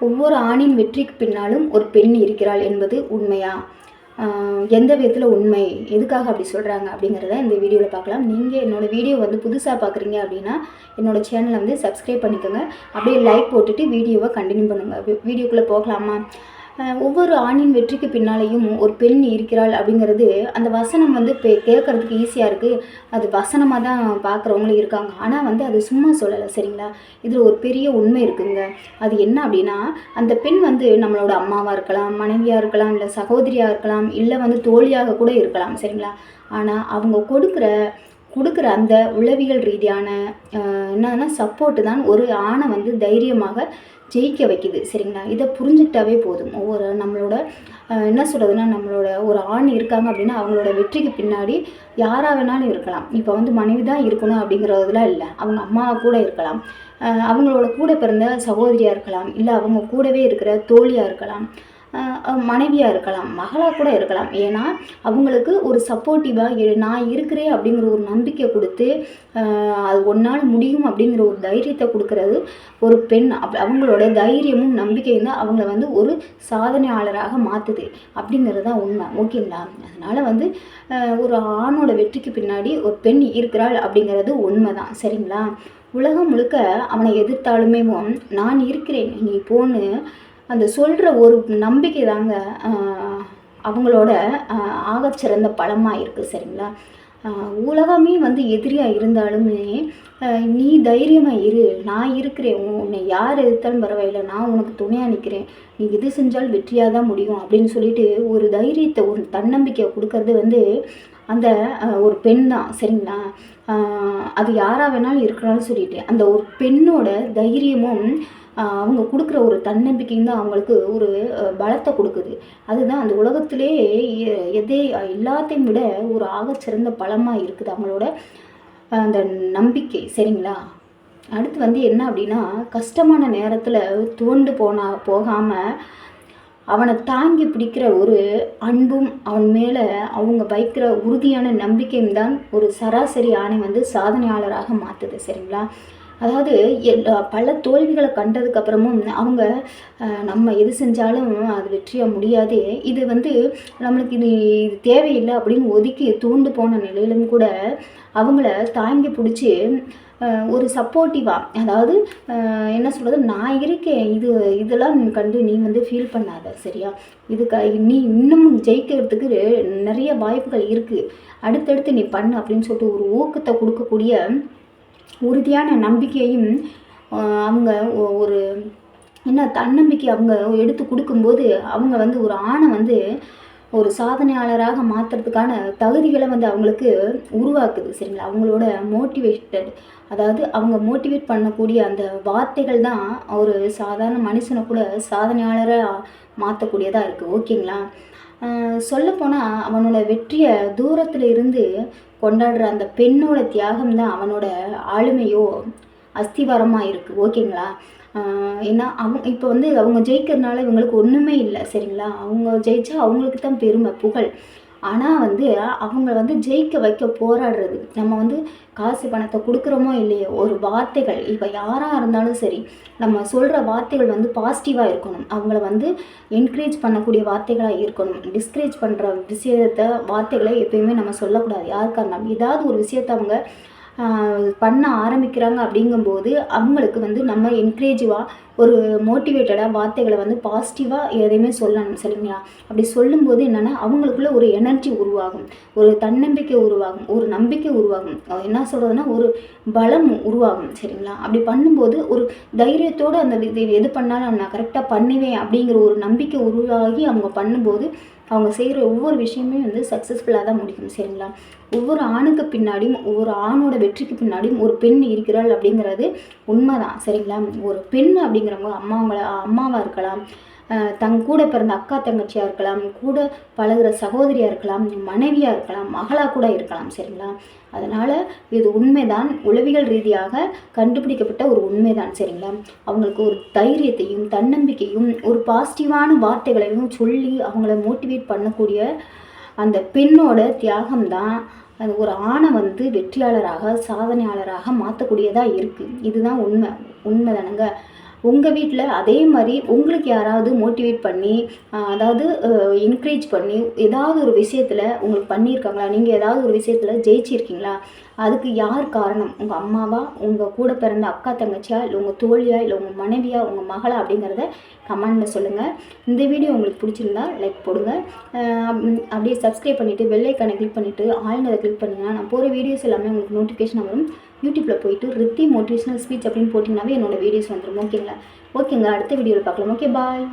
ஒவ்வொரு ஆணின் வெற்றிக்கு பின்னாலும் ஒரு பெண் இருக்கிறாள் என்பது உண்மையா? எந்த விதத்தில் உண்மை, எதுக்காக அப்படி சொல்கிறாங்க அப்படிங்கிறத இந்த வீடியோவில் பார்க்கலாம். நீங்கள் என்னோடய வீடியோ வந்து புதுசாக பார்க்குறீங்க அப்படின்னா என்னோடய சேனலை வந்து சப்ஸ்கிரைப் பண்ணிக்கோங்க. அப்படியே லைக் போட்டுட்டு வீடியோவை கண்டினியூ பண்ணுங்கள். வீடியோக்குள்ளே போகலாமா? ஒவ்வொரு ஆணின் வெற்றிக்கு பின்னாலேயும் ஒரு பெண் இருக்கிறாள் அப்படிங்கிறது அந்த வசனம் வந்து கேட்குறதுக்கு ஈஸியாக இருக்குது. அது வசனமாக தான் பார்க்குறவங்களும் இருக்காங்க. ஆனால் வந்து அது சும்மா சொல்லலை, சரிங்களா? இதில் ஒரு பெரிய உண்மை இருக்குங்க. அது என்ன அப்படின்னா, அந்த பெண் வந்து நம்மளோட அம்மாவாக இருக்கலாம், மனைவியாக இருக்கலாம், இல்லை சகோதரியாக இருக்கலாம், இல்லை வந்து தோழியாக கூட இருக்கலாம், சரிங்களா? ஆனால் அவங்க கொடுக்குற அந்த உளவியல் ரீதியான என்னன்னா சப்போர்ட்டு தான் ஒரு ஆணை வந்து தைரியமாக ஜெயிக்க வைக்குது, சரிங்களா? இதை புரிஞ்சுக்கிட்டாவே போதும். நம்மளோட என்ன சொல்கிறதுனா, நம்மளோட ஒரு ஆண் இருக்காங்க அப்படின்னா அவங்களோட வெற்றிக்கு பின்னாடி யாராக வேணாலும் இருக்கலாம். இப்போ வந்து மனைவி தான் இருக்கணும் அப்படிங்கிறதுலாம் இல்லை. அவங்க அம்மாவாக கூட இருக்கலாம், அவங்களோட கூட பிறந்த சகோதரியாக இருக்கலாம், இல்லை அவங்க கூடவே இருக்கிற தோழியாக இருக்கலாம், மனைவியாக இருக்கலாம், மகளாக கூட இருக்கலாம். ஏன்னா அவங்களுக்கு ஒரு சப்போர்ட்டிவாக நான் இருக்கிறேன் அப்படிங்கிற ஒரு நம்பிக்கை கொடுத்து அது ஒன்றால் முடியும் அப்படிங்கிற ஒரு தைரியத்தை கொடுக்கறது ஒரு பெண். அவங்களோட தைரியமும் நம்பிக்கையும் தான் அவங்கள வந்து ஒரு சாதனையாளராக மாற்றுது அப்படிங்கிறது தான் உண்மை, ஓகேங்களா? அதனால் வந்து ஒரு ஆணோட வெற்றிக்கு பின்னாடி ஒரு பெண் இருக்கிறாள் அப்படிங்கிறது உண்மை தான், சரிங்களா? உலகம் முழுக்க அவனை எதிர்த்தாலுமே நான் இருக்கிறேன் நீ போன்னு அந்த சொல்கிற ஒரு நம்பிக்கை தாங்க அவங்களோட ஆகச்சிறந்த பலமாக இருக்குது, சரிங்களா? உலகமே வந்து எதிரியாக இருந்தாலுமே நீ தைரியமாக இரு, நான் இருக்கிறேன், உன்னை யார் எதிர்த்தாலும் பரவாயில்லை, நான் உனக்கு துணையாக நிற்கிறேன், நீ எது செஞ்சாலும் வெற்றியாக தான் முடியும் அப்படின்னு சொல்லிட்டு ஒரு தைரியத்தை, ஒரு தன்னம்பிக்கையை கொடுக்கறது வந்து அந்த ஒரு பெண் தான், சரிங்களா? அது யாராக வேணாலும் இருக்கணும்னு சொல்லிட்டு அந்த ஒரு பெண்ணோட தைரியமும் அவங்க கொடுக்குற ஒரு தன்னம்பிக்கையும் தான் அவங்களுக்கு ஒரு பலத்தை கொடுக்குது. அதுதான் அந்த உலகத்திலே எல்லாத்தையும் விட ஒரு ஆகச்சிறந்த பலமாக இருக்குது அவங்களோட அந்த நம்பிக்கை, சரிங்களா? அடுத்து வந்து என்ன அப்படின்னா, கஷ்டமான நேரத்தில் துவண்டு போகாமல் அவனை தாங்கி பிடிக்கிற ஒரு அன்பும் அவன் மேலே அவங்க வைக்கிற உறுதியான நம்பிக்கையும் தான் ஒரு சராசரி ஆணை வந்து சாதனையாளராக மாற்றுது, சரிங்களா? அதாவது பல தோல்விகளை கண்டதுக்கப்புறமும் அவங்க நம்ம எது செஞ்சாலும் அது வெற்றியாக முடியாது, இது வந்து நம்மளுக்கு இது தேவையில்லை அப்படின்னு ஒதுக்கி தூண்டு போன நிலையிலும் கூட அவங்கள தாங்கி பிடிச்சி ஒரு சப்போர்ட்டிவாக, அதாவது என்ன சொல்கிறது, நான் இருக்கேன், இதெல்லாம் கண்டு நீ வந்து ஃபீல் பண்ணாத, சரியா? நீ இன்னும் ஜெயிக்கிறதுக்கு நிறைய வாய்ப்புகள் இருக்குது, அடுத்தடுத்து நீ பண்ணு அப்படின்னு சொல்லிட்டு ஒரு ஊக்கத்தை கொடுக்கக்கூடிய உறுதியான நம்பிக்கையையும் அவங்க ஒரு தன்னம்பிக்கை அவங்க எடுத்து கொடுக்கும்போது அவங்க வந்து ஒரு ஆணை வந்து ஒரு சாதனையாளராக மாற்றுறதுக்கான தகுதிகளை வந்து அவங்களுக்கு உருவாக்குது, சரிங்களா? அவங்களோட மோட்டிவேட்டட், அதாவது அவங்க மோட்டிவேட் பண்ணக்கூடிய அந்த வார்த்தைகள் தான் ஒரு சாதாரண மனுஷனை கூட சாதனையாளராக மாற்றக்கூடியதாக இருக்குது, ஓகேங்களா? சொல்லப்போனால் அவனோட வெற்றியை தூரத்தில் இருந்து கொண்டாடுற அந்த பெண்ணோட தியாகம் தான் அவனோட ஆளுமையோ அஸ்திவாரமாக இருக்குது, ஓகேங்களா? ஏன்னா இப்போ வந்து அவங்க ஜெயிக்கிறதுனால இவங்களுக்கு ஒன்றுமே இல்லை, சரிங்களா? அவங்க ஜெயிச்சா அவங்களுக்கு தான் பெருமை, புகழ். ஆனால் வந்து அவங்க வந்து ஜெயிக்க வைக்க போராடுறது, நம்ம வந்து காசு பணத்தை கொடுக்குறோமோ இல்லையோ, ஒரு வார்த்தைகள், இப்போ யாராக இருந்தாலும் சரி, நம்ம சொல்கிற வார்த்தைகள் வந்து பாசிட்டிவாக இருக்கணும், அவங்கள வந்து என்கரேஜ் பண்ணக்கூடிய வார்த்தைகளாக இருக்கணும். டிஸ்கரேஜ் பண்ணுற வார்த்தைகளை எப்பயுமே நம்ம சொல்லக்கூடாது. யாருக்காக இருந்தாலும் ஏதாவது ஒரு விஷயத்தை அவங்க பண்ண ஆரம்பிக்கிறாங்க அப்படிங்கும்போது அவங்களுக்கு வந்து நம்ம என்கரேஜிவாக ஒரு மோட்டிவேட்டடாக வார்த்தைகளை வந்து பாசிட்டிவாக எதையுமே சொல்லணும், சரிங்களா? அப்படி சொல்லும்போது என்னென்னா அவங்களுக்குள்ள ஒரு எனர்ஜி உருவாகும், ஒரு தன்னம்பிக்கை உருவாகும், ஒரு நம்பிக்கை உருவாகும், என்ன சொல்கிறதுனா ஒரு பலம் உருவாகும், சரிங்களா? அப்படி பண்ணும்போது ஒரு தைரியத்தோடு அந்த எது பண்ணாலும் நான் கரெக்டாக பண்ணுவேன் அப்படிங்கிற ஒரு நம்பிக்கை உருவாகி அவங்க பண்ணும்போது அவங்க செய்கிற ஒவ்வொரு விஷயமே வந்து சக்ஸஸ்ஃபுல்லாக தான் முடியும், சரிங்களா? ஒவ்வொரு ஆணுக்கு பின்னாடியும், ஒவ்வொரு ஆணோட வெற்றிக்கு பின்னாடியும் ஒரு பெண் இருக்கிறாள் அப்படிங்கிறது உண்மை தான், சரிங்களா? ஒரு பெண் அப்படிங்கிறவங்க அம்மாவாக இருக்கலாம், கூட பிறந்த அக்கா தங்கச்சியாக இருக்கலாம், கூட பழகுற சகோதரியாக இருக்கலாம், மனைவியாக இருக்கலாம், மகளாக கூட இருக்கலாம், சரிங்களா? அதனால் இது உண்மைதான், உளவியல் ரீதியாக கண்டுபிடிக்கப்பட்ட ஒரு உண்மைதான், சரிங்களா? அவங்களுக்கு ஒரு தைரியத்தையும் தன்னம்பிக்கையும் ஒரு பாசிட்டிவான வார்த்தைகளையும் சொல்லி அவங்கள மோட்டிவேட் பண்ணக்கூடிய அந்த பெண்ணோட தியாகம்தான் அது ஒரு ஆணை வந்து வெற்றியாளராக சாதனையாளராக மாற்றக்கூடியதாக இருக்குது. இதுதான் உண்மை தானுங்க. உங்கள் வீட்டில் அதே மாதிரி உங்களுக்கு யாராவது மோட்டிவேட் பண்ணி அதாவது என்கரேஜ் பண்ணி ஏதாவது ஒரு விஷயத்தில் உங்களுக்கு பண்ணியிருக்காங்களா? நீங்கள் ஏதாவது ஒரு விஷயத்தில் ஜெயிச்சிருக்கீங்களா? அதுக்கு யார் காரணம்? உங்கள் அம்மாவா, உங்கள் கூட பிறந்த அக்கா தங்கச்சியா, இல்லை உங்கள் தோழியா, இல்லை உங்கள் மனைவியா, உங்கள் மகளா அப்படிங்கிறத கமெண்டில் சொல்லுங்கள். இந்த வீடியோ உங்களுக்கு பிடிச்சிருந்தா லைக் போடுங்க. அப்படியே சப்ஸ்கிரைப் பண்ணிவிட்டு பெல் ஐக்கானை கிளிக் பண்ணிவிட்டு ஆல்னதை கிளிக் பண்ணிங்கன்னா நான் போகிற வீடியோஸ் எல்லாமே உங்களுக்கு நோட்டிஃபிகேஷன் வரும். யூடியூப்பில் போயிட்டு ரித்தி மோட்டிவேஷனல் ஸ்பீச் அப்படின்னு போட்டிங்கனாவே என்னோடய வீடியோஸ் வந்துடும். ஓகேங்களா? ஓகேங்க, அடுத்த வீடியோவில் பார்க்கலாம். ஓகே, பாய்.